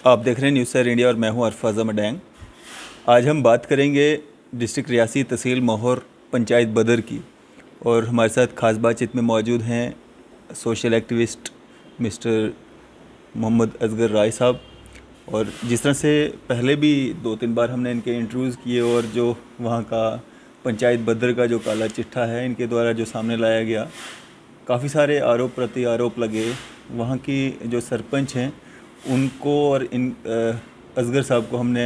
आप देख रहे हैं न्यूज़ सर इंडिया और मैं हूं अरफाज़ मडैंग। आज हम बात करेंगे डिस्ट्रिक्ट रियासी तहसील मोहर पंचायत बदर की, और हमारे साथ ख़ास बातचीत में मौजूद हैं social activist mister Mohammad Asghar Rai साहब। और जिस तरह से पहले भी 2-3 बार हमने इनके इंटरव्यूज़ किए और जो वहाँ का पंचायत बदर का जो काला चिट्ठा है इनके द्वारा जो सामने लाया गया, काफ़ी सारे आरोप प्रति आरोप लगे। वहाँ की जो सरपंच हैं उनको और इन असगर साहब को हमने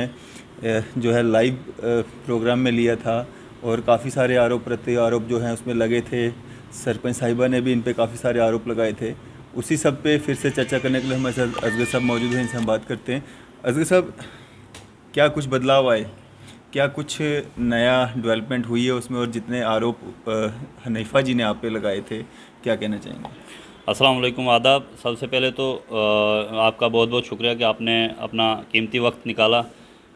जो है लाइव प्रोग्राम में लिया था और काफ़ी सारे आरोप प्रति आरोप जो हैं उसमें लगे थे। सरपंच साहिबा ने भी इन पे काफ़ी सारे आरोप लगाए थे। उसी सब पे फिर से चर्चा करने के लिए हमारे साथ असगर साहब मौजूद हैं, इनसे हम बात करते हैं। असगर साहब, क्या कुछ बदलाव आए, क्या कुछ नया डेवलपमेंट हुई है उसमें, और जितने आरोप हनीफा जी ने आप पे लगाए थे, क्या कहना चाहेंगे? अस्सलाम वालेकुम, आदाब। सबसे पहले तो आपका बहुत बहुत शुक्रिया कि आपने अपना कीमती वक्त निकाला,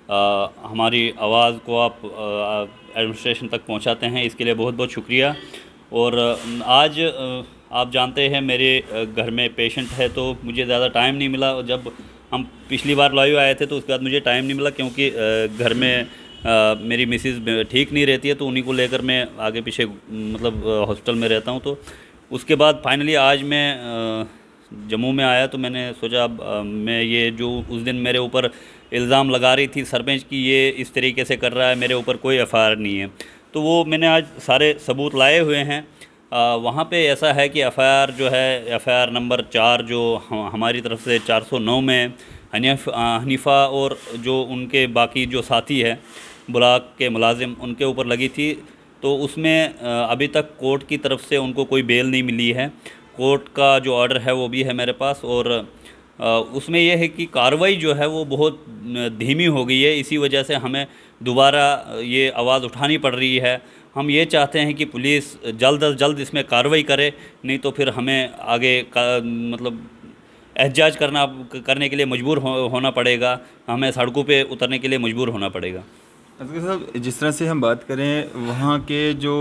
हमारी आवाज़ को आप एडमिनिस्ट्रेशन तक पहुंचाते हैं, इसके लिए बहुत बहुत शुक्रिया। और आज आप जानते हैं मेरे घर में पेशेंट है, तो मुझे ज़्यादा टाइम नहीं मिला। जब हम पिछली बार लाइव आए थे तो उसके बाद मुझे टाइम नहीं मिला, क्योंकि घर में मेरी मिसेज़ ठीक नहीं रहती है, तो उन्हीं को लेकर मैं आगे पीछे मतलब हॉस्पिटल में रहता हूँ। तो उसके बाद फाइनली आज मैं जम्मू में आया, तो मैंने सोचा अब मैं ये जो उस दिन मेरे ऊपर इल्ज़ाम लगा रही थी सरपंच की, ये इस तरीके से कर रहा है, मेरे ऊपर कोई एफआईआर नहीं है, तो वो मैंने आज सारे सबूत लाए हुए हैं। वहाँ पे ऐसा है कि एफआईआर जो है, एफआईआर नंबर 4 जो हमारी तरफ से 409 में हनीफा और जो उनके बाकी जो साथी है ब्लॉक के मुलाजिम उनके ऊपर लगी थी, तो उसमें अभी तक कोर्ट की तरफ से उनको कोई बेल नहीं मिली है। कोर्ट का जो ऑर्डर है वो भी है मेरे पास, और उसमें यह है कि कार्रवाई जो है वो बहुत धीमी हो गई है। इसी वजह से हमें दोबारा ये आवाज़ उठानी पड़ रही है। हम ये चाहते हैं कि पुलिस जल्द अज जल्द इसमें कार्रवाई करे, नहीं तो फिर हमें आगे मतलब एहतजाज करने के लिए मजबूर होना पड़ेगा, हमें सड़कों पे उतरने के लिए मजबूर होना पड़ेगा। असगर साहब, जिस तरह से हम बात करें वहाँ के जो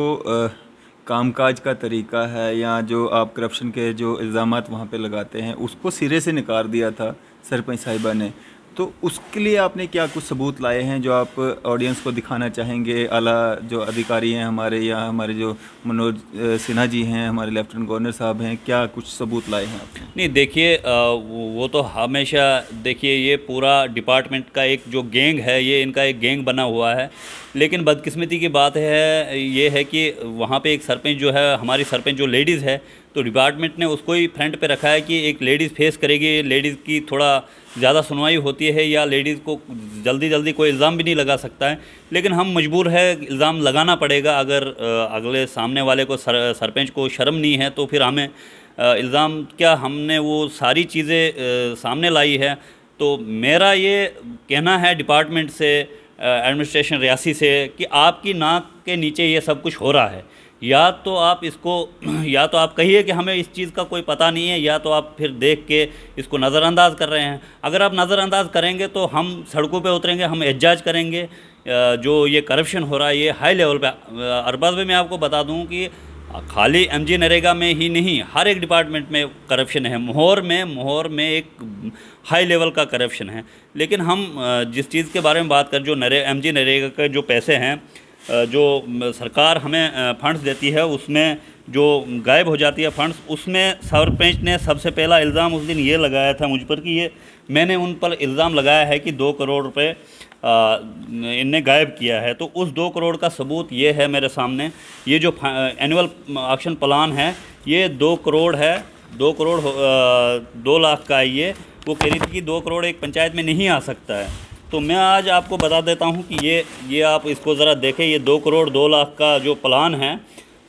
कामकाज का तरीका है, या जो आप करप्शन के जो इल्ज़ामात वहाँ पे लगाते हैं, उसको सिरे से नकार दिया था सरपंच साहिबा ने, तो उसके लिए आपने क्या कुछ सबूत लाए हैं जो आप ऑडियंस को दिखाना चाहेंगे? आला जो अधिकारी हैं हमारे, या हमारे जो मनोज सिन्हा जी हैं, हमारे लेफ्टिनेंट गवर्नर साहब हैं, क्या कुछ सबूत लाए हैं आपने? नहीं, देखिए वो तो हमेशा, देखिए ये पूरा डिपार्टमेंट का एक जो गैंग है, ये इनका एक गैंग बना हुआ है। लेकिन बदकिस्मती की बात है ये है कि वहाँ पे एक सरपंच जो है, हमारी सरपंच जो लेडीज़ है, तो डिपार्टमेंट ने उसको ही फ्रंट पे रखा है कि एक लेडीज़ फेस करेगी, लेडीज़ की थोड़ा ज़्यादा सुनवाई होती है, या लेडीज़ को जल्दी कोई इल्ज़ाम भी नहीं लगा सकता है। लेकिन हम मजबूर है, इल्ज़ाम लगाना पड़ेगा। अगर अगले सामने वाले को सरपंच को शर्म नहीं है, तो फिर हमें इल्ज़ाम क्या, हमने वो सारी चीज़ें सामने लाई है। तो मेरा ये कहना है डिपार्टमेंट से, एडमिनिस्ट्रेशन रियासी से, कि आपकी नाक के नीचे ये सब कुछ हो रहा है। या तो आप इसको या तो आप कहिए कि हमें इस चीज़ का कोई पता नहीं है, या तो आप फिर देख के इसको नज़रअंदाज कर रहे हैं। अगर आप नज़रअंदाज करेंगे तो हम सड़कों पे उतरेंगे, हम एहतजाज करेंगे। जो ये करप्शन हो रहा है ये हाई लेवल पे। अरबाज भाई, मैं आपको बता दूं कि खाली एमजी नरेगा में ही नहीं, हर एक डिपार्टमेंट में करप्शन है। मोहर में एक हाई लेवल का करप्शन है। लेकिन हम जिस चीज़ के बारे में बात कर, जो एमजी नरेगा के जो पैसे हैं, जो सरकार हमें फंड्स देती है, उसमें जो गायब हो जाती है फंड्स, उसमें सरपंच ने सबसे पहला इल्ज़ाम उस दिन ये लगाया था मुझ पर कि ये मैंने उन पर इल्ज़ाम लगाया है कि 2 करोड़ रुपए इनने गायब किया है। तो उस 2 करोड़ का सबूत ये है मेरे सामने। ये जो एनुअल एक्शन प्लान है, ये 2 करोड़ है, 2 करोड़ 2 लाख का है। ये वो कह रही थी कि 2 करोड़ एक पंचायत में नहीं आ सकता है। तो मैं आज आपको बता देता हूं कि ये आप इसको ज़रा देखें। ये 2 करोड़ 2 लाख का जो प्लान है,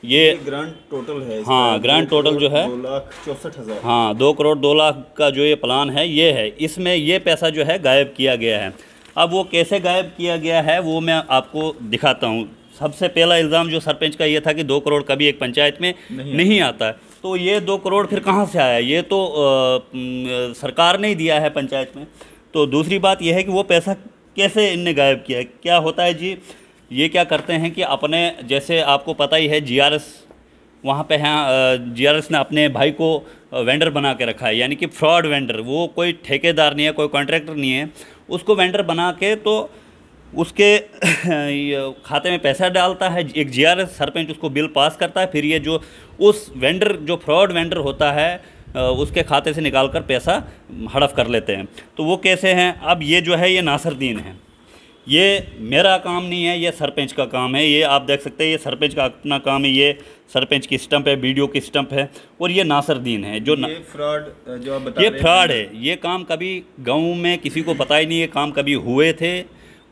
ये ग्रांड टोटल है। हाँ, ग्रांड टोटल जो है 2,64,000। हाँ, 2 करोड़ 2 लाख का जो ये प्लान है, ये है। इसमें ये पैसा जो है गायब किया गया है। अब वो कैसे गायब किया गया है वो मैं आपको दिखाता हूँ। सबसे पहला इल्ज़ाम जो सरपंच का ये था कि 2 करोड़ कभी एक पंचायत में नहीं आता है। तो ये 2 करोड़ फिर कहाँ से आया? ये तो सरकार ने ही दिया है पंचायत में। तो दूसरी बात यह है कि वो पैसा कैसे इनने गायब किया है। क्या होता है जी, ये क्या करते हैं कि अपने, जैसे आपको पता ही है जीआरएस वहाँ पे हैं, जीआरएस ने अपने भाई को वेंडर बना के रखा है, यानी कि फ्रॉड वेंडर। वो कोई ठेकेदार नहीं है, कोई कॉन्ट्रैक्टर नहीं है, उसको वेंडर बना के तो उसके खाते में पैसा डालता है, एक जीआरएस सरपंच उसको बिल पास करता है, फिर ये जो उस वेंडर जो फ्रॉड वेंडर होता है उसके खाते से निकाल कर पैसा हड़प कर लेते हैं। तो वो कैसे हैं? अब ये जो है ये नासिरुद्दीन है, ये मेरा काम नहीं है, ये सरपंच का काम है। ये आप देख सकते हैं, ये सरपंच का अपना काम है, ये सरपंच की स्टंप है, वीडियो की स्टंप है, और ये नासिरुद्दीन है जो ये फ्रॉड जो आप बता ये रहे फ्रॉड हैं। है। ये काम कभी गाँव में किसी को पता ही नहीं, ये काम कभी हुए थे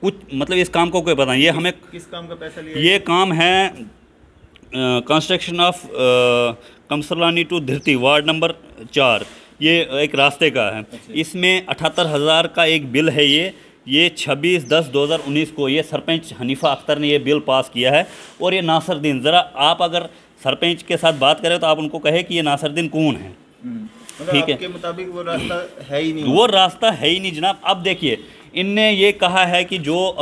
कुछ, मतलब इस काम को कोई पता नहीं। ये हमें किस काम का पैसा लिया? ये काम है कंस्ट्रक्शन ऑफ कमसलानी टू धरती, वार्ड नंबर 4, ये एक रास्ते का है। इसमें 78,000 का एक बिल है। ये 26/10/2019 को ये सरपंच हनीफा अख्तर ने ये बिल पास किया है। और ये नासिरुद्दीन, ज़रा आप अगर सरपंच के साथ बात करें तो आप उनको कहे कि ये नासिरुद्दीन कौन है। मतलब ठीक है, आपके मुताबिक वो रास्ता है ही नहीं? वो रास्ता है ही नहीं जनाब। अब देखिए, इनने ये कहा है कि जो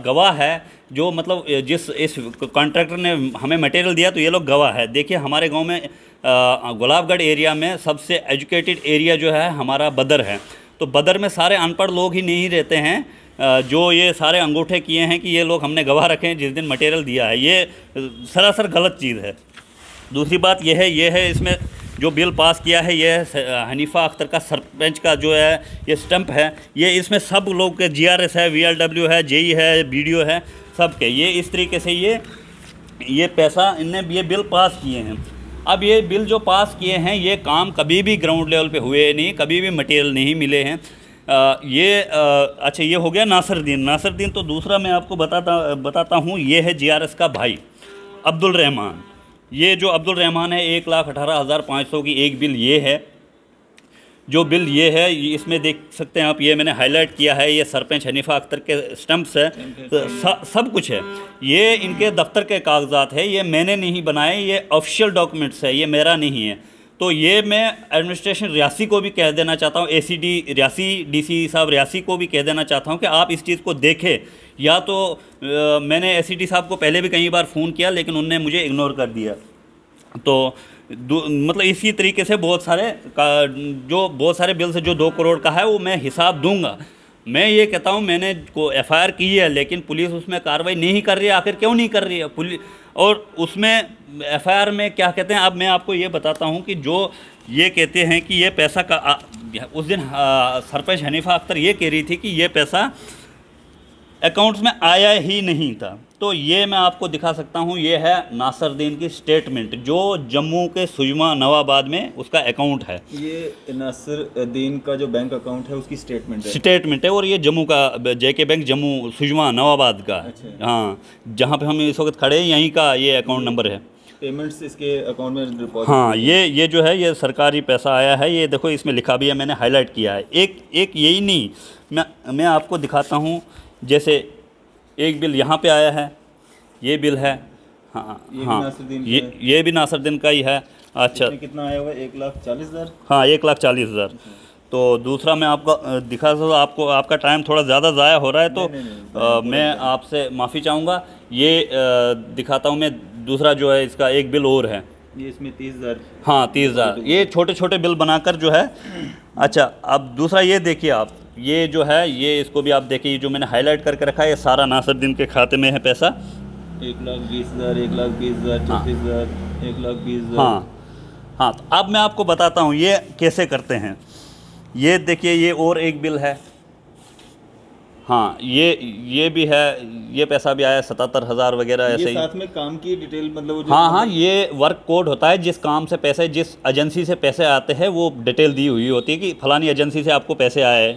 गवाह है, जो मतलब जिस इस कॉन्ट्रैक्टर ने हमें मटेरियल दिया, तो ये लोग गवाह है। देखिए, हमारे गांव में गुलाबगढ़ एरिया में सबसे एजुकेटेड एरिया जो है हमारा बदर है। तो बदर में सारे अनपढ़ लोग ही नहीं रहते हैं जो ये सारे अंगूठे किए हैं कि ये लोग हमने गवाह रखे हैं जिस दिन मटेरियल दिया है। ये सरासर गलत चीज़ है। दूसरी बात ये है इसमें जो बिल पास किया है, ये हनीफा अख्तर का सरपंच का जो है ये स्टंप है। ये इसमें सब लोग के जीआरएस है, वीएलडब्ल्यू है, जेई है, बीडीओ है, सब के ये इस तरीके से ये पैसा इनने ये बिल पास किए हैं। अब ये बिल जो पास किए हैं, ये काम कभी भी ग्राउंड लेवल पे हुए नहीं, कभी भी मटेरियल नहीं मिले हैं। अच्छा, ये हो गया नासिरुद्दीन। तो दूसरा मैं आपको बताता हूँ, ये है जीआरएस का भाई अब्दुल रहमान। ये जो अब्दुल रहमान है, 1,18,500 की एक बिल ये है। जो बिल ये है, इसमें देख सकते हैं आप, ये मैंने हाईलाइट किया है, ये सरपंच हनीफा अख्तर के स्टम्प्स है, सब कुछ है। ये इनके दफ्तर के कागजात है, ये मैंने नहीं बनाए, ये ऑफिशियल डॉक्यूमेंट्स है, ये मेरा नहीं है। तो ये मैं एडमिनिस्ट्रेशन रियासी को भी कह देना चाहता हूँ, एसीडी रियासी, डीसी साहब रियासी को भी कह देना चाहता हूँ कि आप इस चीज़ को देखें। या तो मैंने एसीडी साहब को पहले भी कई बार फ़ोन किया, लेकिन उनने मुझे इग्नोर कर दिया। तो मतलब इसी तरीके से बहुत सारे बिल से जो 2 करोड़ का है, वो मैं हिसाब दूंगा। मैं ये कहता हूँ, मैंने को एफआईआर की है, लेकिन पुलिस उसमें कार्रवाई नहीं कर रही है। आखिर क्यों नहीं कर रही है पुलिस? और उसमें एफआईआर में क्या कहते हैं, अब मैं आपको ये बताता हूँ कि जो ये कहते हैं कि ये पैसा का उस दिन सरपंच हनीफा अख्तर ये कह रही थी कि ये पैसा अकाउंट्स में आया ही नहीं था। तो ये मैं आपको दिखा सकता हूँ, ये है नासिरुद्दीन की स्टेटमेंट, जो जम्मू के सुजमा नवाबाद में उसका अकाउंट है। ये नासिरुद्दीन का जो बैंक अकाउंट है उसकी स्टेटमेंट है। और ये जम्मू का जेके बैंक जम्मू सुजमा नवाबाद का। अच्छा। हाँ, जहाँ पे हम इस वक्त खड़े हैं, यहीं का ये अकाउंट नंबर है। पेमेंट्स इसके अकाउंट में डिपॉजिट। हाँ, ये जो है ये सरकारी पैसा आया है। ये देखो, इसमें लिखा भी है, मैंने हाईलाइट किया है। एक यही नहीं, मैं आपको दिखाता हूँ। जैसे एक बिल यहाँ पे आया है, ये बिल है। हाँ, ये भी नासिरुद्दीन का ही है। अच्छा, कितना आया हुआ? 1,40,000। हाँ, 1,40,000। तो दूसरा मैं आपको दिखा सकता हूँ। आपका टाइम थोड़ा ज़्यादा ज़ाया हो रहा है, तो मैं आपसे माफ़ी चाहूँगा। ये दिखाता हूँ मैं। दूसरा जो है, इसका एक बिल और है, ये इसमें 30,000। हाँ, 30,000। ये छोटे छोटे बिल बनाकर जो है। अच्छा, अब दूसरा ये देखिए आप, ये जो है, ये इसको भी आप देखिए, जो मैंने हाईलाइट करके रखा है, ये सारा नासिरुद्दीन के खाते में है पैसा। 1,20,000, 1,20,000, 34,000, 1,20,000। हाँ। तो अब मैं आपको बताता हूँ ये कैसे करते हैं। ये देखिए, ये और एक बिल है। हाँ, ये भी है, ये पैसा भी आया 77,000 वगैरह ऐसे ही। साथ में काम की डिटेल, मतलब हाँ, ये वर्क कोड होता है। जिस काम से पैसे, जिस एजेंसी से पैसे आते हैं, वो डिटेल दी हुई होती है कि फलानी एजेंसी से आपको पैसे आए।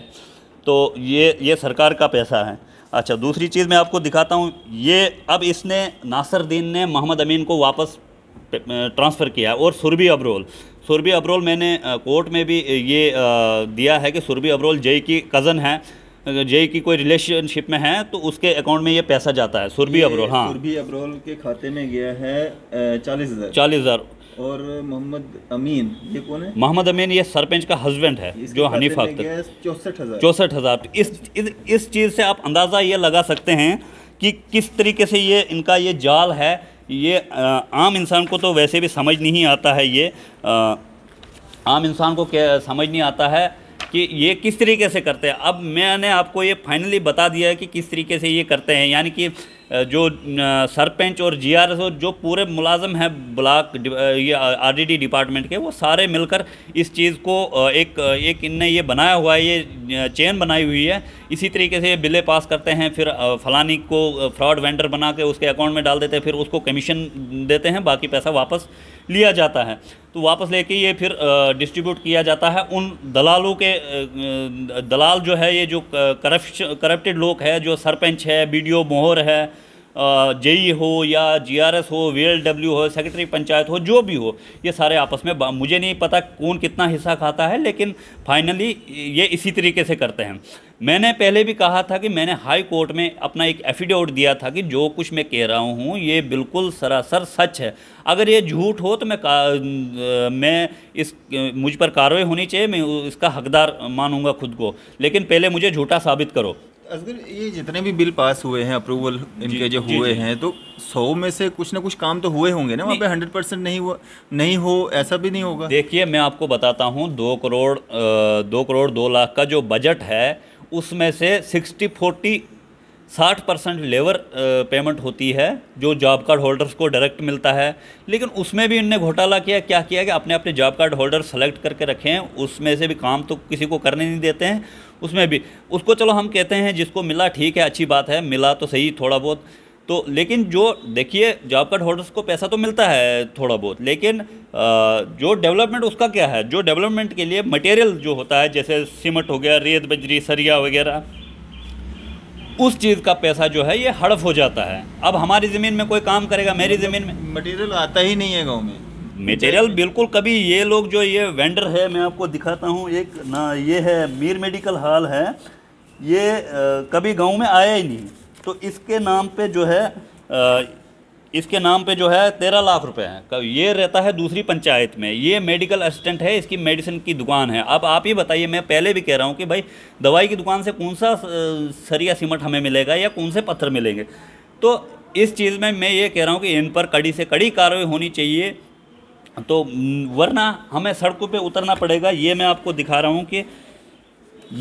तो ये सरकार का पैसा है। अच्छा, दूसरी चीज़ मैं आपको दिखाता हूँ। ये अब इसने नासिरुद्दीन ने मोहम्मद अमीन को वापस ट्रांसफ़र किया। और सुरभी अब्रोल मैंने कोर्ट में भी ये दिया है कि सुरभी अब्रोल जेई की कज़न है, जेई की कोई रिलेशनशिप में है, तो उसके अकाउंट में ये पैसा जाता है। सुरभी अब्रोल, हाँ, सुरभी अब्रोल के खाते में गया है 40,000। और मोहम्मद अमीन, ये कौन है? मोहम्मद अमीन ये सरपंच का हस्बैंड है, जो हनीफा अख्तर। 64,000। इस चीज़ से आप अंदाज़ा ये लगा सकते हैं कि किस तरीके से ये इनका ये जाल है। ये आम इंसान को तो वैसे भी समझ नहीं आता है। आम इंसान को क्या समझ नहीं आता है कि ये किस तरीके से करते हैं। अब मैंने आपको ये फाइनली बता दिया है कि किस तरीके से ये करते हैं, यानी कि जो सरपंच और जीआरएस और जो पूरे मुलाजम हैं ब्लॉक ये आरडीडी डिपार्टमेंट के, वो सारे मिलकर इस चीज़ को एक इनने ये बनाया हुआ है, ये चेन बनाई हुई है। इसी तरीके से ये बिलें पास करते हैं, फिर फलानी को फ्रॉड वेंडर बना के उसके अकाउंट में डाल देते हैं, फिर उसको कमीशन देते हैं, बाकी पैसा वापस लिया जाता है। तो वापस लेके ये फिर डिस्ट्रीब्यूट किया जाता है उन दलालों के। दलाल जो है ये जो करप्टेड लोग है, जो सरपंच है, बीडीओ मोहर है, जेई हो या जीआरएस हो, वीएलडब्ल्यू हो, सेक्रेटरी पंचायत हो, जो भी हो, ये सारे आपस में, मुझे नहीं पता कौन कितना हिस्सा खाता है, लेकिन फाइनली ये इसी तरीके से करते हैं। मैंने पहले भी कहा था कि मैंने हाई कोर्ट में अपना एक एफिडेविट दिया था कि जो कुछ मैं कह रहा हूँ ये बिल्कुल सरासर सच है। अगर ये झूठ हो तो मैं मुझ पर कार्रवाई होनी चाहिए, मैं इसका हकदार मानूंगा खुद को, लेकिन पहले मुझे झूठा साबित करो। असगर, ये जितने भी बिल पास हुए हैं, अप्रूवल इनके जो हुए हैं, तो 100 में से कुछ ना कुछ काम तो हुए होंगे ना, वहाँ पे 100% नहीं हो ऐसा भी नहीं होगा। देखिए मैं आपको बताता हूँ, 2 करोड़ 2 लाख का जो बजट है उसमें से 60% लेबर पेमेंट होती है जो जॉब कार्ड होल्डर्स को डायरेक्ट मिलता है। लेकिन उसमें भी इनने घोटाला किया, क्या किया कि अपने अपने जॉब कार्ड होल्डर सेलेक्ट करके रखे हैं, उसमें से भी काम तो किसी को करने नहीं देते हैं। उसमें भी उसको चलो हम कहते हैं जिसको मिला ठीक है, अच्छी बात है, मिला तो सही थोड़ा बहुत तो, लेकिन जो देखिए जॉब कार्ड होल्डर्स को पैसा तो मिलता है थोड़ा बहुत, लेकिन जो डेवलपमेंट उसका क्या है, जो डेवलपमेंट के लिए मटेरियल जो होता है जैसे सीमेंट हो गया, रेत बजरी सरिया वगैरह, उस चीज़ का पैसा जो है ये हड़प हो जाता है। अब हमारी ज़मीन में कोई काम करेगा, मेरी ज़मीन में मटेरियल आता ही नहीं है गांव में, मटेरियल बिल्कुल। कभी ये लोग जो ये वेंडर है, मैं आपको दिखाता हूँ एक ना, ये है मीर मेडिकल हॉल है, ये कभी गांव में आया ही नहीं। तो इसके नाम पे जो है 13 लाख रुपए है, ये रहता है दूसरी पंचायत में, ये मेडिकल असिस्टेंट है, इसकी मेडिसिन की दुकान है। अब आप ही बताइए, मैं पहले भी कह रहा हूँ कि भाई दवाई की दुकान से कौन सा सरिया सीमेंट हमें मिलेगा या कौन से पत्थर मिलेंगे। तो इस चीज़ में मैं ये कह रहा हूँ कि इन पर कड़ी से कड़ी कार्रवाई होनी चाहिए, तो वरना हमें सड़कों पे उतरना पड़ेगा। ये मैं आपको दिखा रहा हूँ कि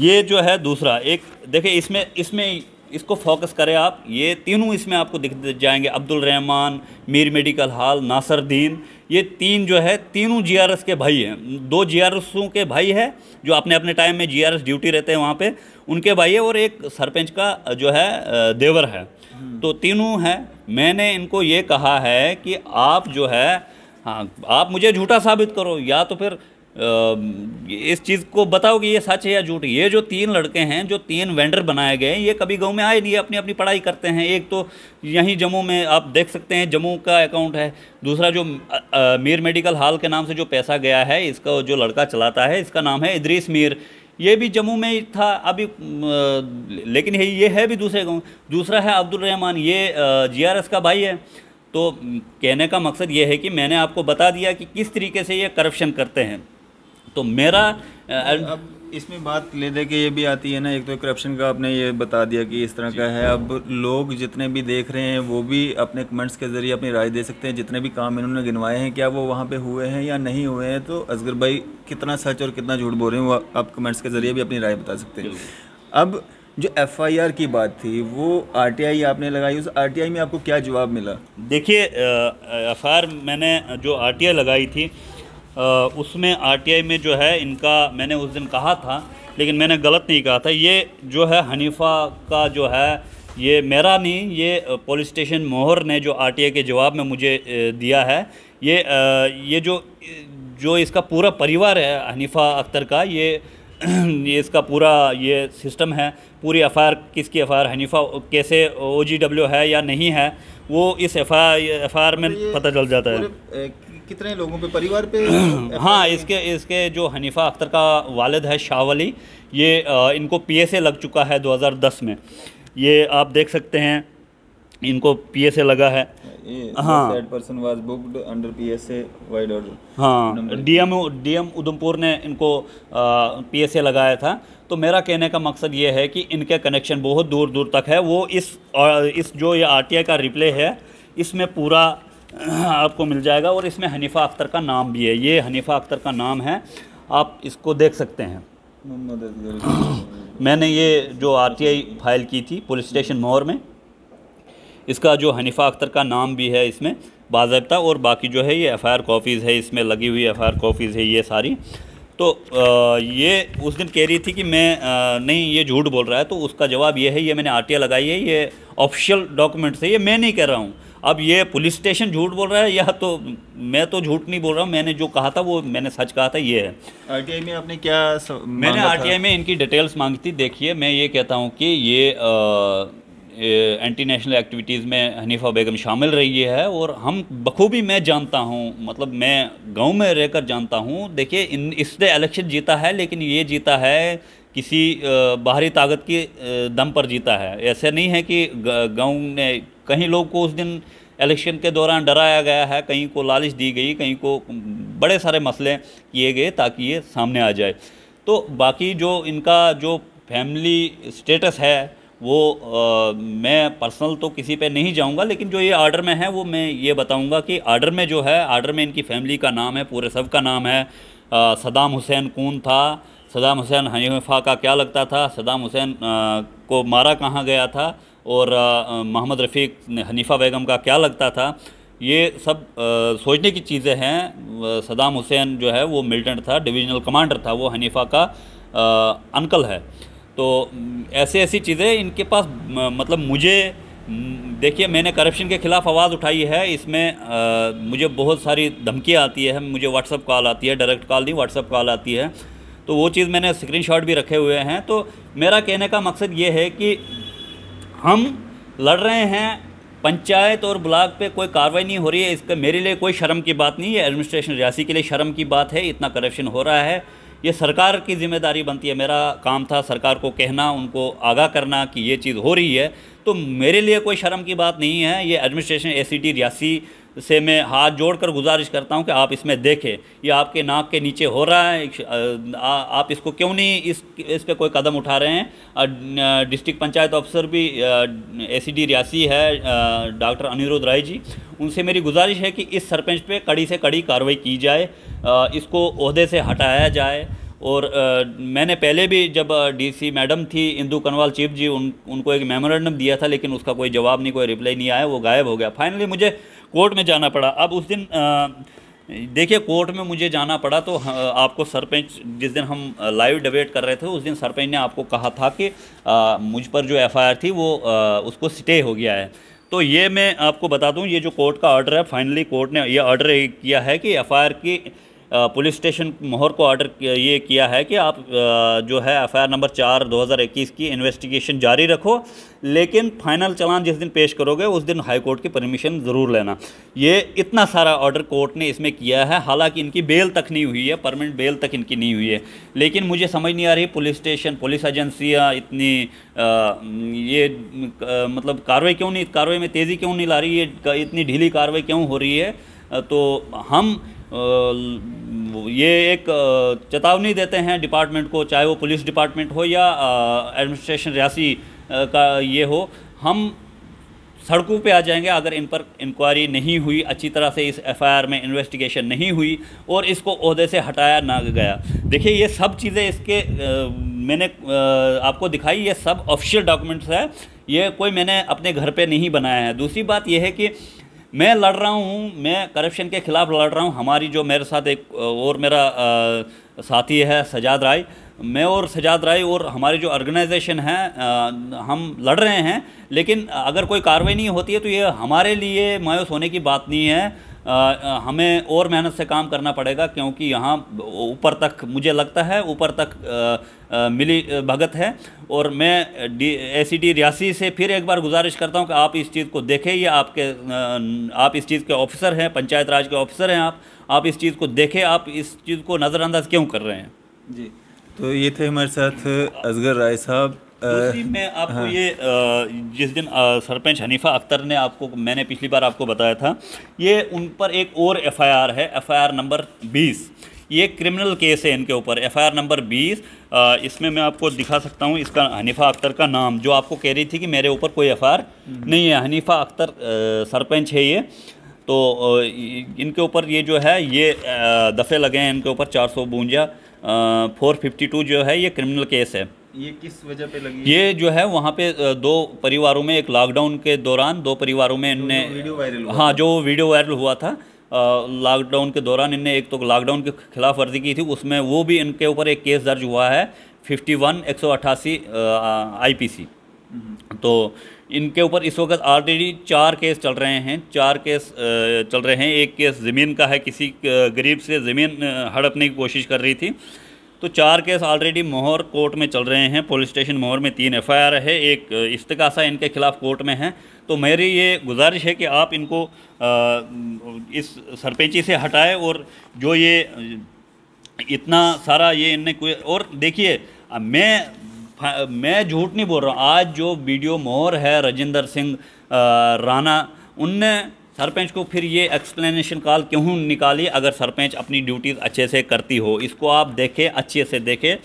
ये जो है दूसरा एक, देखिए इसमें इसको फोकस करें आप, ये तीनों इसमें आपको दिख जाएंगे, अब्दुल रहमान, मीर मेडिकल हॉल, नासरदीन, ये तीन जो है तीनों जीआरएस के भाई हैं। 2 जीआरएसों के भाई है जो अपने अपने टाइम में जीआरएस ड्यूटी रहते हैं वहाँ पे, उनके भाई है, और एक सरपंच का जो है देवर है, तो तीनों हैं। मैंने इनको ये कहा है कि आप जो है, हाँ, आप मुझे झूठा साबित करो, या तो फिर इस चीज़ को बताओ कि ये सच है या झूठ। ये जो 3 लड़के हैं, जो 3 वेंडर बनाए गए हैं, ये कभी गांव में आए नहीं, अपनी अपनी पढ़ाई करते हैं। एक तो यहीं जम्मू में आप देख सकते हैं, जम्मू का अकाउंट है। दूसरा जो मीर मेडिकल हॉल के नाम से जो पैसा गया है, इसका जो लड़का चलाता है, इसका नाम है इदरीस मीर, ये भी जम्मू में ही था अभी, लेकिन ये है भी दूसरे गाँव। दूसरा है अब्दुल रहमान, ये जीआरएस का भाई है। तो कहने का मकसद ये है कि मैंने आपको बता दिया कि किस तरीके से ये करप्शन करते हैं। तो मेरा अब इसमें बात ले दे के ये भी आती है ना, एक तो करप्शन का आपने ये बता दिया कि इस तरह का है। अब लोग जितने भी देख रहे हैं वो भी अपने कमेंट्स के ज़रिए अपनी राय दे सकते हैं, जितने भी काम इन्होंने गिनवाए हैं क्या वो वहाँ पे हुए हैं या नहीं हुए हैं। तो असगर भाई कितना सच और कितना झूठ बोल रहे हैं वो आप कमेंट्स के ज़रिए भी अपनी राय बता सकते हैं। अब जो एफआईआर की बात थी वो आरटीआई आपने लगाई, उस आरटीआई में आपको क्या जवाब मिला? देखिए एफआईआर मैंने जो आरटीआई लगाई थी उसमें आरटीआई में जो है इनका, मैंने उस दिन कहा था लेकिन मैंने गलत नहीं कहा था, ये जो है हनीफा का जो है, ये मेरा नहीं, ये पुलिस स्टेशन मोहर ने जो आरटीआई के जवाब में मुझे दिया है, ये जो इसका पूरा परिवार है हनीफा अख्तर का, ये इसका पूरा ये सिस्टम है। पूरी एफआईआर किसकी एफआईआर, हनीफा कैसे ओजीडब्ल्यू है या नहीं है, वो इस एफआईआर में पता चल जाता है। कितने लोगों पे, परिवार पे? हाँ, इसके जो हनीफा अख्तर का वालिद है शाह वली, ये इनको पीएसए लग चुका है 2010 में, ये आप देख सकते हैं इनको पीएसए लगा है। हाँ, person was booked under PSA wide order. हाँ, डीएम उधमपुर ने इनको पीएसए लगाया था। तो मेरा कहने का मकसद ये है कि इनके कनेक्शन बहुत दूर दूर तक है। वो इस जो ये आरटीआई का रिप्ले है इसमें पूरा आपको मिल जाएगा, और इसमें हनीफा अख्तर का नाम भी है, ये हनीफा अख्तर का नाम है। आप इसको देख सकते हैं। मैंने ये जो आरटीआई फाइल की थी पुलिस स्टेशन मोहर में, इसका जो हनीफा अख्तर का नाम भी है इसमें बाज़ाब्ता, और बाकी जो है ये एफ़आईआर कॉपीज़ है, इसमें लगी हुई एफ़आईआर कॉपीज़ है ये सारी। तो ये उस दिन कह रही थी कि मैं नहीं ये झूठ बोल रहा है, तो उसका जवाब ये है, ये मैंने आरटीआई लगाई है, ये ऑफिशियल डॉक्यूमेंट्स है, ये मैं नहीं कह रहा हूँ। अब ये पुलिस स्टेशन झूठ बोल रहा है या तो मैं तो झूठ नहीं बोल रहा हूँ, मैंने जो कहा था वो मैंने सच कहा था, ये है। आरटीआई में आपने क्या मैंने आरटीआई में इनकी डिटेल्स मांगी थी। देखिए मैं ये कहता हूँ कि ये एंटी नेशनल एक्टिविटीज़ में हनीफा बेगम शामिल रही है, और हम बखूबी मैं जानता हूँ, मतलब मैं गांव में रहकर जानता हूँ। देखिए इसने इलेक्शन जीता है, लेकिन ये जीता है किसी बाहरी ताकत की दम पर जीता है। ऐसे नहीं है कि गांव ने, कहीं लोग को उस दिन इलेक्शन के दौरान डराया गया है, कहीं को लालच दी गई, कहीं को बड़े सारे मसले किए गए ताकि ये सामने आ जाए। तो बाकी जो इनका जो फैमिली स्टेटस है वो मैं पर्सनल तो किसी पे नहीं जाऊंगा, लेकिन जो ये आर्डर में है वो मैं ये बताऊंगा कि आर्डर में जो है, आर्डर में इनकी फैमिली का नाम है, पूरे सब का नाम है। सदाम हुसैन कौन था, सदाम हुसैन हनीफा का क्या लगता था, सदाम हुसैन को मारा कहाँ गया था, और मोहम्मद रफ़ीक हनीफा बेगम का क्या लगता था, ये सब सोचने की चीज़ें हैं। सदाम हुसैन जो है वो मिलिटेंट था, डिविजनल कमांडर था, वो हनीफा का अंकल है। तो ऐसे ऐसी चीज़ें इनके पास, मतलब मुझे देखिए मैंने करप्शन के ख़िलाफ़ आवाज़ उठाई है, इसमें मुझे बहुत सारी धमकियाँ आती है, मुझे व्हाट्सअप कॉल आती है, डायरेक्ट कॉल नहीं व्हाट्सअप कॉल आती है, तो वो चीज़ मैंने स्क्रीनशॉट भी रखे हुए हैं। तो मेरा कहने का मकसद ये है कि हम लड़ रहे हैं, पंचायत और ब्लॉक पे कोई कार्रवाई नहीं हो रही है, इसका मेरे लिए कोई शर्म की बात नहीं है, एडमिनिस्ट्रेशन रियासी के लिए शर्म की बात है, इतना करप्शन हो रहा है। ये सरकार की जिम्मेदारी बनती है, मेरा काम था सरकार को कहना, उनको आगाह करना कि ये चीज़ हो रही है, तो मेरे लिए कोई शर्म की बात नहीं है। ये एडमिनिस्ट्रेशन एसीटी रियासी से मैं हाथ जोड़कर गुजारिश करता हूं कि आप इसमें देखें, ये आपके नाक के नीचे हो रहा है, आप इसको क्यों नहीं इस पे कोई कदम उठा रहे हैं। डिस्ट्रिक्ट पंचायत अफसर भी एसीडी रियासी है डॉक्टर अनिरुद्ध राय जी, उनसे मेरी गुजारिश है कि इस सरपंच पे कड़ी से कड़ी कार्रवाई की जाए, इसको ओहदे से हटाया जाए। और मैंने पहले भी जब डीसी मैडम थी इंदू कनवाल चीफ जी, उनको एक मेमोरेंडम दिया था, लेकिन उसका कोई जवाब नहीं, कोई रिप्लाई नहीं आया, वो गायब हो गया। फाइनली मुझे कोर्ट में जाना पड़ा। अब उस दिन देखिए कोर्ट में मुझे जाना पड़ा, तो आपको सरपंच, जिस दिन हम लाइव डिबेट कर रहे थे उस दिन सरपंच ने आपको कहा था कि मुझ पर जो एफआईआर थी वो उसको स्टे हो गया है। तो ये मैं आपको बता दूं, ये जो कोर्ट का ऑर्डर है, फाइनली कोर्ट ने ये ऑर्डर किया है कि एफआईआर की पुलिस स्टेशन मोहर को ऑर्डर ये किया है कि आप जो है एफआईआर नंबर 4/2021 की इन्वेस्टिगेशन जारी रखो, लेकिन फाइनल चालान जिस दिन पेश करोगे उस दिन हाई कोर्ट की परमिशन ज़रूर लेना। ये इतना सारा ऑर्डर कोर्ट ने इसमें किया है, हालांकि इनकी बेल तक नहीं हुई है, परमानेंट बेल तक इनकी नहीं हुई है। लेकिन मुझे समझ नहीं आ रही पुलिस स्टेशन, पुलिस एजेंसियाँ इतनी मतलब कार्रवाई में तेज़ी क्यों नहीं ला रही है, इतनी ढीली कार्रवाई क्यों हो रही है। तो हम ये एक चेतावनी देते हैं डिपार्टमेंट को, चाहे वो पुलिस डिपार्टमेंट हो या एडमिनिस्ट्रेशन रियासी का ये हो, हम सड़कों पे आ जाएंगे अगर इन पर इंक्वायरी नहीं हुई, अच्छी तरह से इस एफआईआर में इन्वेस्टिगेशन नहीं हुई और इसको ओहदे से हटाया ना गया। देखिए ये सब चीज़ें इसके मैंने आपको दिखाई, ये सब ऑफिशियल डॉक्यूमेंट्स है, ये कोई मैंने अपने घर पे नहीं बनाया है। दूसरी बात यह है कि मैं लड़ रहा हूँ, मैं करप्शन के ख़िलाफ़ लड़ रहा हूँ। हमारी जो मेरे साथ एक और मेरा साथी है सजाद राय, मैं और सजाद राय और हमारी जो ऑर्गेनाइजेशन है हम लड़ रहे हैं, लेकिन अगर कोई कार्रवाई नहीं होती है तो ये हमारे लिए मायूस होने की बात नहीं है। हमें और मेहनत से काम करना पड़ेगा, क्योंकि यहाँ ऊपर तक मुझे लगता है ऊपर तक मिली भगत है। और मैं एसीडी रियासी से फिर एक बार गुजारिश करता हूँ कि आप इस चीज़ को देखें, ये आप इस चीज़ के ऑफिसर हैं, पंचायत राज के ऑफिसर हैं, आप इस चीज़ को देखें, आप इस चीज़ को नज़रअंदाज क्यों कर रहे हैं। जी, तो ये थे हमारे साथ असगर राय साहब। मैं आपको ये जिस दिन सरपंच हनीफा अख्तर ने आपको, मैंने पिछली बार आपको बताया था, ये उन पर एक और एफआईआर है, एफआईआर नंबर 20। ये क्रिमिनल केस है इनके ऊपर, एफआईआर नंबर 20। इसमें मैं आपको दिखा सकता हूँ इसका, हनीफा अख्तर का नाम, जो आपको कह रही थी कि मेरे ऊपर कोई एफआईआर नहीं है, हनीफा अख्तर सरपंच है ये। तो इनके ऊपर ये जो है ये दफ़े लगे हैं इनके ऊपर 452 452 जो है ये क्रिमिनल केस है। ये किस वजह पे लगी? ये जो है वहाँ पे दो परिवारों में, एक लॉकडाउन के दौरान दो परिवारों में इनने, वीडियो वायरल हुआ हाँ, जो वीडियो वायरल हुआ था लॉकडाउन के दौरान, इनने एक तो लॉकडाउन की खिलाफ वर्जी की थी, उसमें वो भी इनके ऊपर एक केस दर्ज हुआ है 51/188 IPC। तो इनके ऊपर इस वक्त ऑलरेडी 4 केस चल रहे हैं, 4 केस चल रहे हैं। एक केस ज़मीन का है, किसी गरीब से ज़मीन हड़पने की कोशिश कर रही थी। तो 4 केस ऑलरेडी मोहर कोर्ट में चल रहे हैं। पुलिस स्टेशन मोहर में 3 FIR है, एक इस्तगासा इनके खिलाफ कोर्ट में है। तो मेरी ये गुजारिश है कि आप इनको इस सरपंची से हटाएं, और जो ये इतना सारा ये इनने कोई, और देखिए मैं झूठ नहीं बोल रहा हूँ। आज जो वीडियो मोहर है राजेंद्र सिंह राणा, उनने सरपंच को फिर ये एक्सप्लेनेशन कॉल क्यों निकाली? अगर सरपंच अपनी ड्यूटीज़ अच्छे से करती हो, इसको आप देखें, अच्छे से देखें।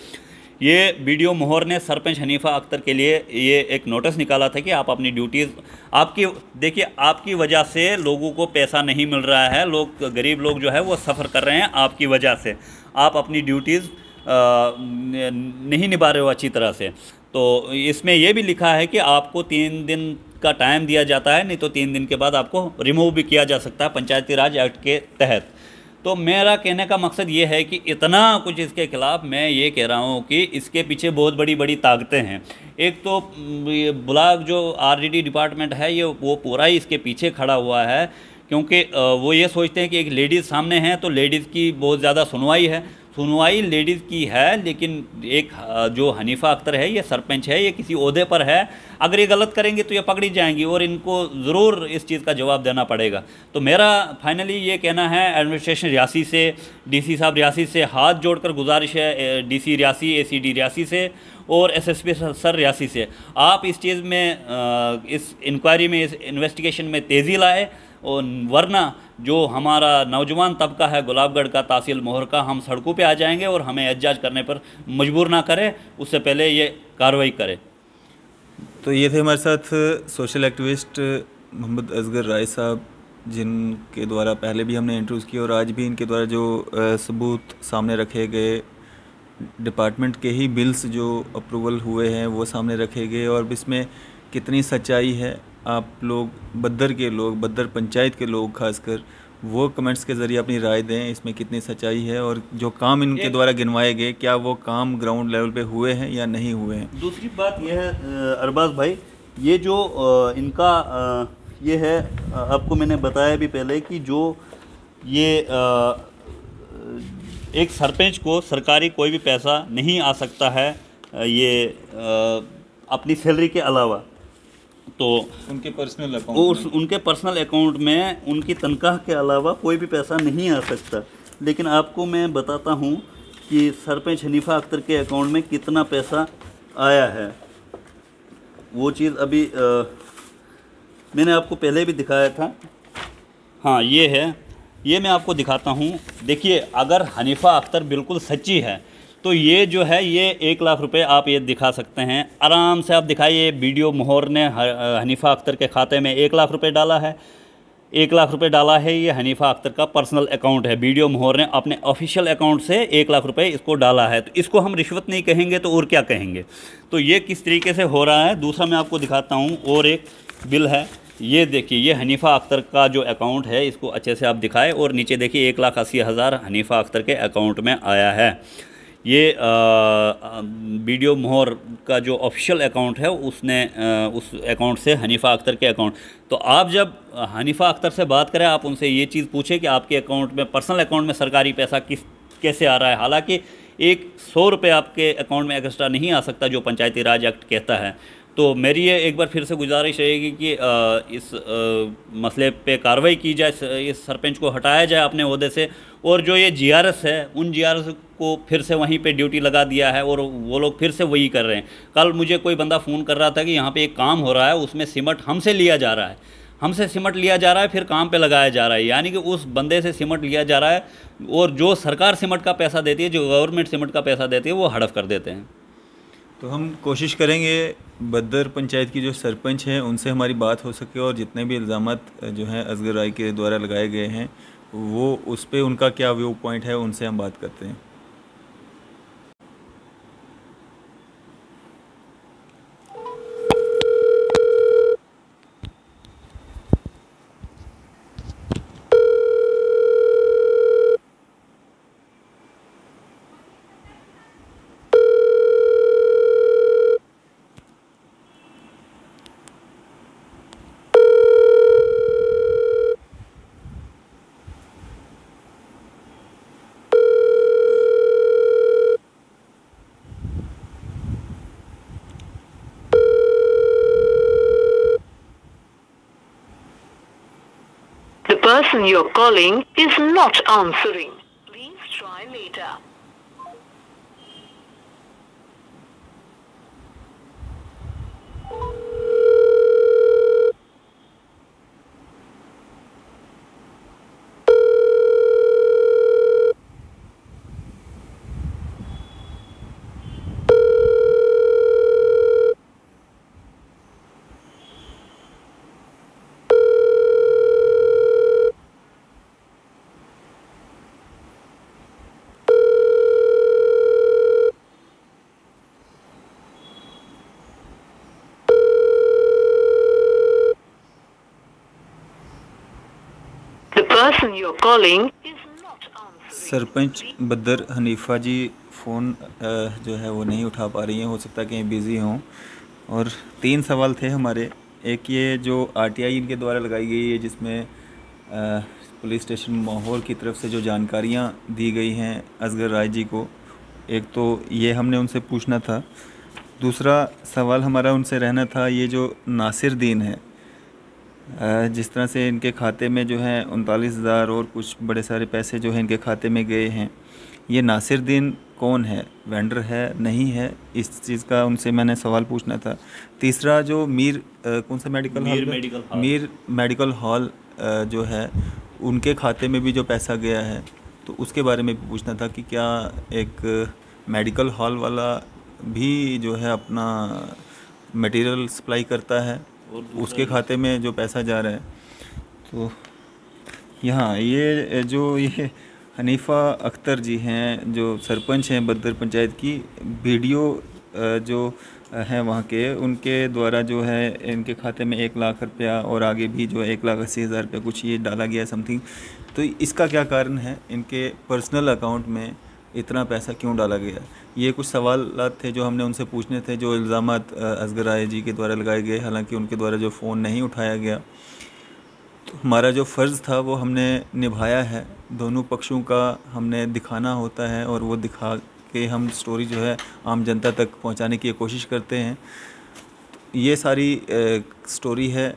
ये वीडियो मोहर ने सरपंच हनीफा अख्तर के लिए ये एक नोटिस निकाला था कि आप अपनी ड्यूटीज़, आपकी देखिए, आपकी वजह से लोगों को पैसा नहीं मिल रहा है, लोग, गरीब लोग जो है वो सफ़र कर रहे हैं आपकी वजह से, आप अपनी ड्यूटीज़ नहीं निभा रहे हो अच्छी तरह से। तो इसमें यह भी लिखा है कि आपको 3 दिन का टाइम दिया जाता है, नहीं तो 3 दिन के बाद आपको रिमूव भी किया जा सकता है पंचायती राज एक्ट के तहत। तो मेरा कहने का मकसद ये है कि इतना कुछ इसके ख़िलाफ़, मैं ये कह रहा हूँ कि इसके पीछे बहुत बड़ी बड़ी ताकतें हैं। एक तो ब्लॉक जो RDD डिपार्टमेंट है, ये वो पूरा ही इसके पीछे खड़ा हुआ है, क्योंकि वो ये सोचते हैं कि एक लेडीज़ सामने है तो लेडीज़ की बहुत ज़्यादा सुनवाई लेडीज़ की है, लेकिन एक जो हनीफा अख्तर है, ये सरपंच है, ये किसी ओहदे पर है, अगर ये गलत करेंगे तो ये पकड़ी जाएंगी और इनको ज़रूर इस चीज़ का जवाब देना पड़ेगा। तो मेरा फाइनली ये कहना है, एडमिनिस्ट्रेशन रियासी से, DC साहब रियासी से हाथ जोड़कर गुजारिश है, DC रियासी, ACD रियासी से और SSP सर रियासी से, आप इस चीज़ में, इस इंक्वायरी में, इस इन्वेस्टिगेशन में तेज़ी लाए, और वरना जो हमारा नौजवान तबका है गुलाबगढ़ का, तहसील मोहर का, हम सड़कों पे आ जाएंगे और हमें एहतजाज करने पर मजबूर ना करें, उससे पहले ये कार्रवाई करें। तो ये थे हमारे साथ सोशल एक्टिविस्ट मोहम्मद असगर राय साहब, जिनके द्वारा पहले भी हमने इंटरव्यूज़ किया और आज भी इनके द्वारा जो सबूत सामने रखे गए, डिपार्टमेंट के ही बिल्स जो अप्रूवल हुए हैं वो सामने रखे गए, और इसमें कितनी सच्चाई है, आप लोग बद्दर पंचायत के लोग खासकर वो कमेंट्स के ज़रिए अपनी राय दें, इसमें कितनी सच्चाई है, और जो काम इनके द्वारा गिनवाए गए, क्या वो काम ग्राउंड लेवल पे हुए हैं या नहीं हुए हैं। दूसरी बात यह है अरबाज भाई, ये जो इनका ये है, आपको मैंने बताया भी पहले कि जो ये एक सरपंच को सरकारी कोई भी पैसा नहीं आ सकता है, ये अपनी सैलरी के अलावा, तो उनके पर्सनल अकाउंट में उनकी तनख्वाह के अलावा कोई भी पैसा नहीं आ सकता। लेकिन आपको मैं बताता हूँ कि सरपंच हनीफा अख्तर के अकाउंट में कितना पैसा आया है। वो चीज़ अभी मैंने आपको पहले भी दिखाया था। हाँ, ये है, ये मैं आपको दिखाता हूँ। देखिए, अगर हनीफा अख्तर बिल्कुल सच्ची है तो ये जो है, ये 1 लाख रुपए आप ये दिखा सकते हैं, आराम से आप दिखाइए। वीडियो मोहर ने हनीफा अख्तर के खाते में 1 लाख रुपए डाला है, 1 लाख रुपए डाला है। ये हनीफा अख्तर का पर्सनल अकाउंट है, वीडियो मोहर ने अपने ऑफिशियल अकाउंट से 1 लाख रुपए इसको डाला है। तो इसको हम रिश्वत नहीं कहेंगे तो और क्या कहेंगे। तो ये किस तरीके से हो रहा है। दूसरा मैं आपको दिखाता हूँ, और एक बिल है, ये देखिए, ये हनीफा अख्तर का जो अकाउंट है, इसको अच्छे से आप दिखाएं, और नीचे देखिए 1,80,000 हनीफा अख्तर के अकाउंट में आया है। ये वीडियो मोहर का जो ऑफिशियल अकाउंट है, उसने उस अकाउंट से हनीफा अख्तर के अकाउंट। तो आप जब हनीफा अख्तर से बात करें, आप उनसे ये चीज़ पूछें कि आपके अकाउंट में, पर्सनल अकाउंट में सरकारी पैसा कैसे आ रहा है। हालांकि 100 रुपये आपके अकाउंट में एक्स्ट्रा नहीं आ सकता, जो पंचायती राज एक्ट कहता है। तो मेरी ये एक बार फिर से गुजारिश रहेगी कि इस मसले पे कार्रवाई की जाए, इस सरपंच को हटाया जाए अपने ओहदे से, और जो ये GRS है, उन GRS को फिर से वहीं पे ड्यूटी लगा दिया है, और वो लोग फिर से वही कर रहे हैं। कल मुझे कोई बंदा फ़ोन कर रहा था कि यहाँ पे एक काम हो रहा है, उसमें सीमेंट हमसे लिया जा रहा है, हमसे सीमेंट लिया जा रहा है, फिर काम पे लगाया जा रहा है। यानी कि उस बंदे से सीमेंट लिया जा रहा है, और जो सरकार सीमेंट का पैसा देती है, जो गवर्नमेंट सीमेंट का पैसा देती है, वो हड़प कर देते हैं। तो हम कोशिश करेंगे बद्दर पंचायत की जो सरपंच हैं उनसे हमारी बात हो सके, और जितने भी इल्ज़ामात जो हैं असगर राय के द्वारा लगाए गए हैं, वो उस पर उनका क्या व्यू पॉइंट है, उनसे हम बात करते हैं। person you're calling is not answering. Please try later. The person you're calling is not answering. Sarpanch बदर हनीफा जी फ़ोन जो है वो नहीं उठा पा रही हैं, हो सकता है कहीं बिज़ी हों। और 3 सवाल थे हमारे। एक ये जो आरटीआई इनके द्वारा लगाई गई है, जिसमें पुलिस स्टेशन माहौर की तरफ से जो जानकारियां दी गई हैं असगर राय जी को, एक तो ये हमने उनसे पूछना था। दूसरा सवाल हमारा उनसे रहना था, ये जो नासिर दीन है, जिस तरह से इनके खाते में जो है 39,000 और कुछ बड़े सारे पैसे जो हैं इनके खाते में गए हैं, ये नासिर दीन कौन है? वेंडर है, नहीं है? इस चीज़ का उनसे मैंने सवाल पूछना था। तीसरा जो मीर कौन सा medical hall, Mir medical hall जो है, उनके खाते में भी जो पैसा गया है, तो उसके बारे में भी पूछना था कि क्या एक मेडिकल हॉल वाला भी जो है अपना मटेरियल सप्लाई करता है, उसके खाते में जो पैसा जा रहा है। तो यहाँ ये जो ये हनीफा अख्तर जी हैं, जो सरपंच हैं बद्दर पंचायत की, वीडियो जो हैं वहाँ के, उनके द्वारा जो है इनके खाते में 1 लाख रुपया और आगे भी जो 1,80,000 रुपया कुछ ये डाला गया समथिंग। तो इसका क्या कारण है? इनके पर्सनल अकाउंट में इतना पैसा क्यों डाला गया? ये कुछ सवाल थे जो हमने उनसे पूछने थे, जो इल्ज़ामात असगर राय जी के द्वारा लगाए गए, हालांकि उनके द्वारा जो फ़ोन नहीं उठाया गया। तो हमारा जो फ़र्ज़ था वो हमने निभाया है। दोनों पक्षों का हमने दिखाना होता है और वो दिखा के हम स्टोरी जो है आम जनता तक पहुंचाने की कोशिश करते हैं। तो ये सारी स्टोरी है।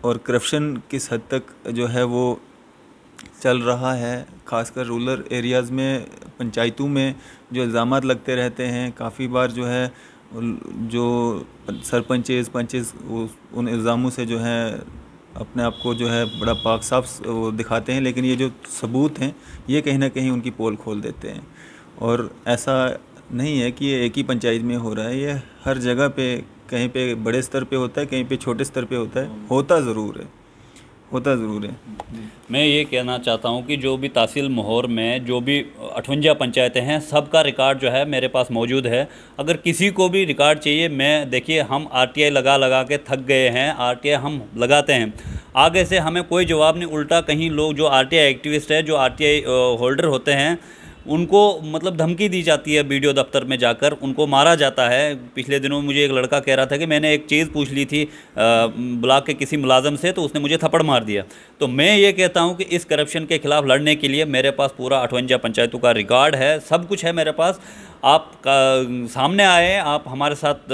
और करप्शन किस हद तक जो है वो चल रहा है, ख़ासकर रूरल एरियाज़ में, पंचायतों में जो इल्ज़ामात लगते रहते हैं, काफ़ी बार जो है जो सरपंचेस पंचेस उन इल्ज़ामों से जो है अपने आप को जो है बड़ा पाक साफ वो दिखाते हैं, लेकिन ये जो सबूत हैं ये कहीं ना कहीं उनकी पोल खोल देते हैं। और ऐसा नहीं है कि ये एक ही पंचायत में हो रहा है, ये हर जगह पे, कहीं पे बड़े स्तर पे होता है, कहीं पे छोटे स्तर पे होता है, होता ज़रूर है। मैं ये कहना चाहता हूँ कि जो भी तहसील माहौर में जो भी 58 पंचायतें हैं, सबका रिकॉर्ड जो है मेरे पास मौजूद है। अगर किसी को भी रिकॉर्ड चाहिए, मैं देखिए हम आरटीआई लगा के थक गए हैं। आरटीआई हम लगाते हैं, आगे से हमें कोई जवाब नहीं। उल्टा कहीं लोग जो आरटीआई एक्टिविस्ट है, जो आरटीआई होल्डर होते हैं, उनको मतलब धमकी दी जाती है, वीडियो दफ्तर में जाकर उनको मारा जाता है। पिछले दिनों मुझे एक लड़का कह रहा था कि मैंने एक चीज़ पूछ ली थी ब्लॉक के किसी मुलाजम से, तो उसने मुझे थप्पड़ मार दिया। तो मैं ये कहता हूँ कि इस करप्शन के ख़िलाफ़ लड़ने के लिए मेरे पास पूरा 58 पंचायतों का रिकॉर्ड है, सब कुछ है मेरे पास। आप सामने आए, आप हमारे साथ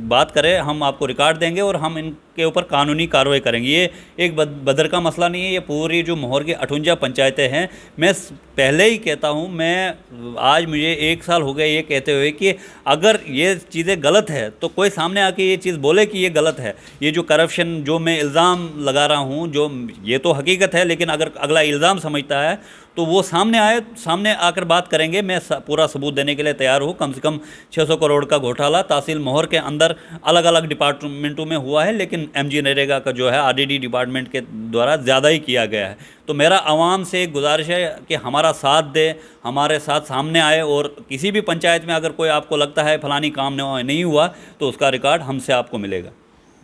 बात करें, हम आपको रिकॉर्ड देंगे और हम इनके ऊपर कानूनी कार्रवाई करेंगे। ये एक बदर का मसला नहीं है, ये पूरी जो माहौर की 58 पंचायतें हैं। मैं पहले ही कहता हूँ, मैं आज मुझे 1 साल हो गए ये कहते हुए कि अगर ये चीज़ें गलत है तो कोई सामने आके ये चीज़ बोले कि ये गलत है। ये जो करप्शन जो मैं इल्ज़ाम लगा रहा हूँ, जो ये तो हकीकत है, लेकिन अगर अगला इल्ज़ाम समझता है तो वो सामने आए, सामने आकर बात करेंगे। मैं पूरा सबूत देने के लिए तैयार हूँ। कम से कम 600 करोड़ का घोटाला तहसील माहौर के अंदर अलग अलग डिपार्टमेंटों में हुआ है, लेकिन एमजी नरेगा का जो है आरडीडी डिपार्टमेंट के द्वारा ज़्यादा ही किया गया है। तो मेरा आवाम से एक गुजारिश है कि हमारा साथ दे, हमारे साथ सामने आए, और किसी भी पंचायत में अगर कोई आपको लगता है फलानी काम नहीं हुआ तो उसका रिकॉर्ड हमसे आपको मिलेगा।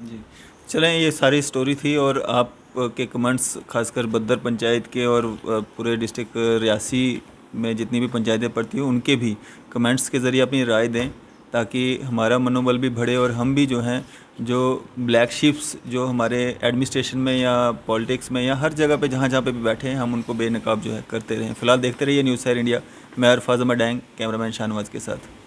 जी चलें, ये सारी स्टोरी थी। और आप के कमेंट्स खासकर बद्दर पंचायत के और पूरे डिस्ट्रिक्ट रियासी में जितनी भी पंचायतें पड़ती हैं उनके भी कमेंट्स के ज़रिए अपनी राय दें, ताकि हमारा मनोबल भी बढ़े और हम भी जो हैं, जो ब्लैक शिप्स जो हमारे एडमिनिस्ट्रेशन में या पॉलिटिक्स में या हर जगह पे जहाँ जहाँ पे भी बैठे हैं, हम उनको बेनकाब जो है करते रहें। फ़िलहाल देखते रहिए न्यूज़ सैर इंडिया। मैं अरफाज अहमद डैंग, कैमरामैन शाहनवाज के साथ।